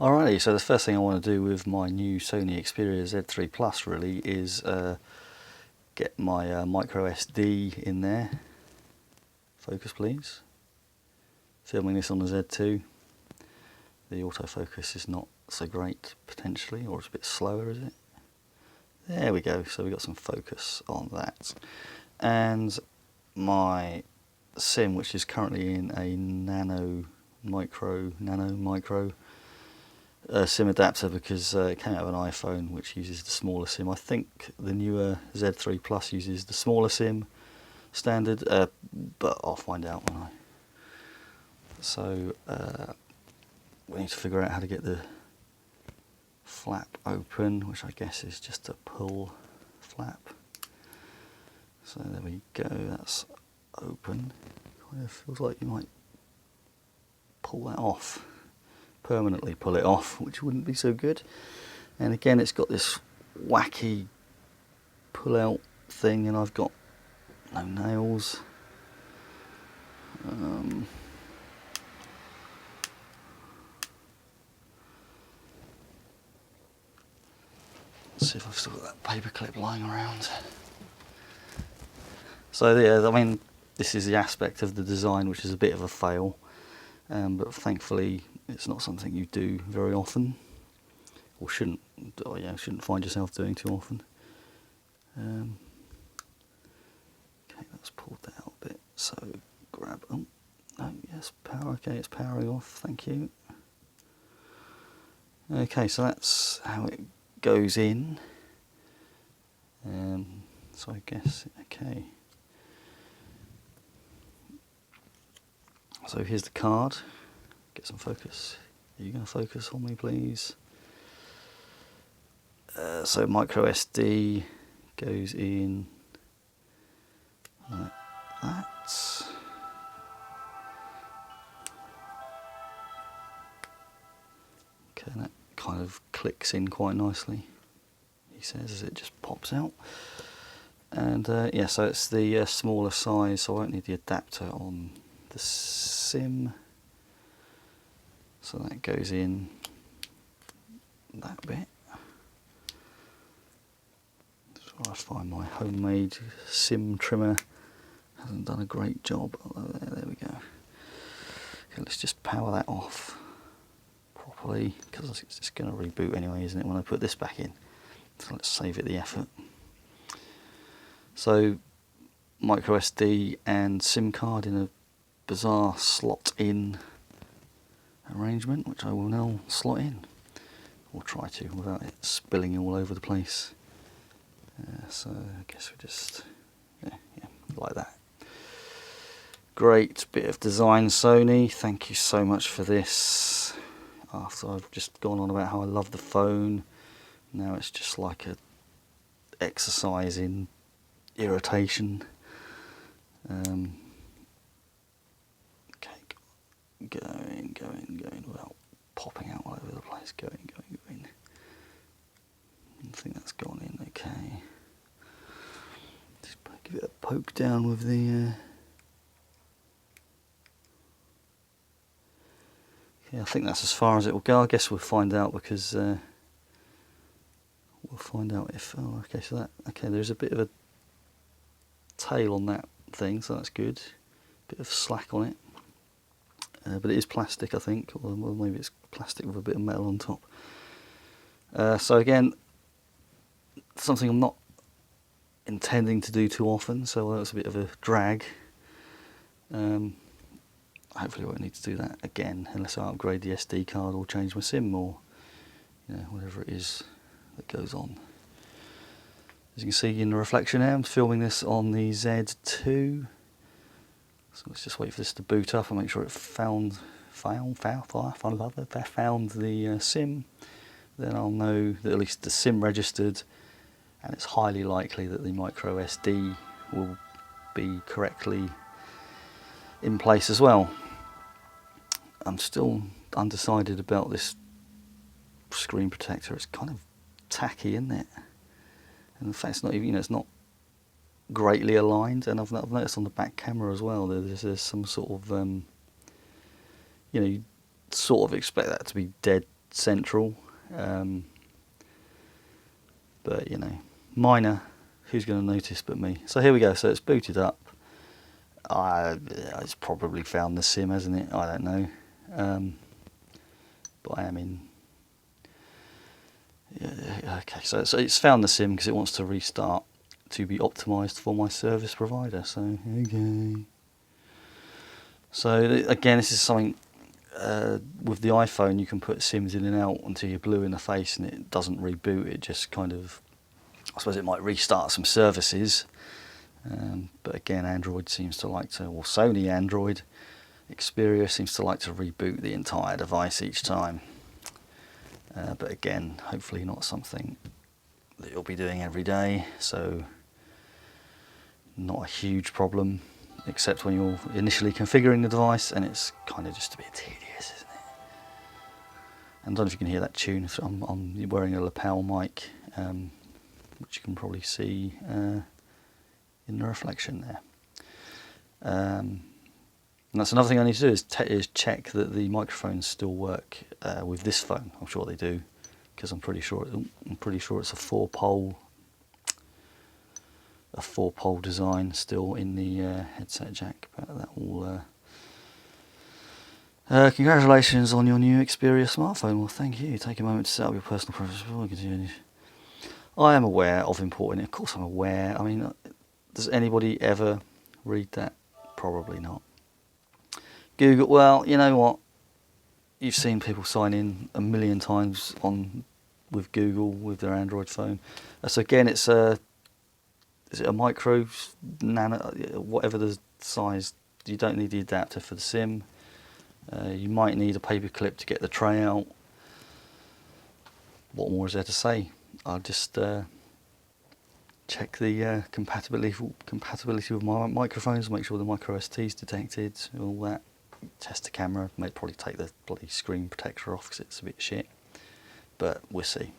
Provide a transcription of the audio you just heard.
Alrighty, so the first thing I want to do with my new Sony Xperia Z3 Plus really is get my micro SD in there. Focus please. Filming this on the Z2. The autofocus is not so great potentially, or it's a bit slower, is it? There we go, so we got some focus on that. And my SIM, which is currently in a nano micro SIM adapter, because it came out of an iPhone which uses the smaller SIM. I think the newer Z3 Plus uses the smaller SIM standard, but I'll find out when I... So we need to figure out how to get the flap open, which I guess is just a pull flap. So there we go, that's open. Kind of feels like you might pull that off, permanently pull it off, which wouldn't be so good. And again, it's got this wacky pull out thing, and I've got no nails. Let's see if I've still got that paper clip lying around. So yeah, I mean, this is the aspect of the design which is a bit of a fail, but thankfully it's not something you do very often, or shouldn't find yourself doing too often. Okay, that's pulled that out a bit. So grab. Oh, no, yes, power. Okay, it's powering off. Thank you. Okay, so that's how it goes in. So I guess okay. So here's the card. Get some focus. Are you going to focus on me, please? So micro SD goes in like that. Okay, that kind of clicks in quite nicely, he says, as it just pops out. And yeah, so it's the smaller size, so I won't need the adapter on the SIM. So that goes in that bit. So I find my homemade SIM trimmer hasn't done a great job. Although there we go. Okay, let's just power that off properly, because it's just going to reboot anyway, isn't it, when I put this back in. So let's save it the effort. So micro SD and SIM card in a bizarre slot in arrangement, which I will now slot in, or try to, without it spilling all over the place. So I guess we just yeah, like that. Great bit of design, Sony, thank you so much for this. After I've just gone on about how I love the phone, now it's just like a exercise in irritation. Okay, going without popping out all over the place. Going. I think that's gone in okay. Just give it a poke down with the. Yeah, I think that's as far as it will go. I guess we'll find out, because we'll find out if. Oh, okay. So that there's a bit of a tail on that thing, so that's good. Bit of slack on it, but it is plastic, I think, or well, maybe it's plastic with a bit of metal on top. So again, something I'm not intending to do too often, so that's a bit of a drag. Hopefully I won't need to do that again unless I upgrade the SD card or change my SIM, or whatever it is that goes on. As you can see in the reflection there, I'm filming this on the Z2. So let's just wait for this to boot up and make sure it found the SIM. Then I'll know that at least the SIM registered, and it's highly likely that the micro SD will be correctly in place as well. I'm still undecided about this screen protector. It's kind of tacky, isn't it? And in fact, it's not even, it's not greatly aligned. And I've noticed on the back camera as well, there's some sort of, you sort of expect that to be dead central, but you know, minor. Who's going to notice but me? So here we go. So it's booted up. It's probably found the SIM, hasn't it? I don't know. But I am in. Yeah, okay, so it's found the SIM because it wants to restart to be optimised for my service provider. So okay. So again, this is something with the iPhone. You can put SIMs in and out until you're blue in the face, and it doesn't reboot. It just kind of, I suppose it might restart some services. But again, Android seems to like to, or Sony Android, Xperia seems to like to reboot the entire device each time. But again, hopefully not something that you'll be doing every day, so not a huge problem, except when you're initially configuring the device, and it's kind of just a bit tedious, isn't it? And I don't know if you can hear that tune. I'm wearing a lapel mic, which you can probably see in the reflection there. And that's another thing I need to do is check that the microphones still work with this phone. I'm sure they do, because I'm pretty sure it's a four-pole design still in the headset jack. But that will. Congratulations on your new Xperia smartphone. Well, thank you. Take a moment to set up your personal preferences. I am aware of importing it. Of course, I'm aware. I mean, does anybody ever read that? Probably not. Google, well, you know what? You've seen people sign in a million times with Google with their Android phone. So again, is it a micro, nano, whatever the size? You don't need the adapter for the SIM. You might need a paper clip to get the tray out. What more is there to say? I'll just check the compatibility with my microphones, make sure the micro ST is detected, all that. Test the camera, may probably take the bloody screen protector off because it's a bit shit, but we'll see.